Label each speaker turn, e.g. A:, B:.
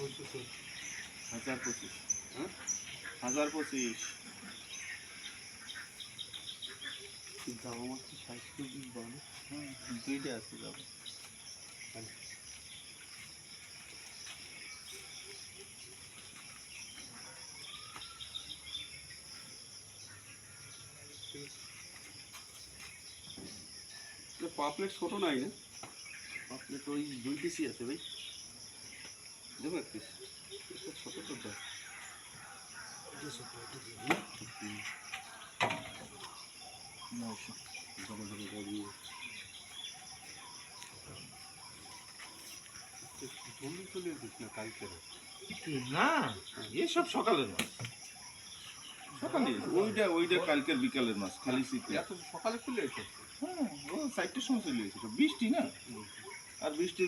A: 1025 হ্যাঁ 1025
B: যাবো মাত্র 60 বানো।
A: দুইটা আছে যাবো পাপলেট ছোট নাই না পাপলেট ওই 2 পিসই আছে ভাই দেবো 1 পিস এটা ছোট তো দাও জলদি চলে এসিস না কালকে
B: না এসব সকালের মাছ।
A: সকালে ওইটা কালকের বিকালের মাছ খালি শীতে
B: এত সকালে চলে এসেছে।
A: হ্যাঁ ও 4টার সময় চলে এসেছে বৃষ্টি না আর বৃষ্টি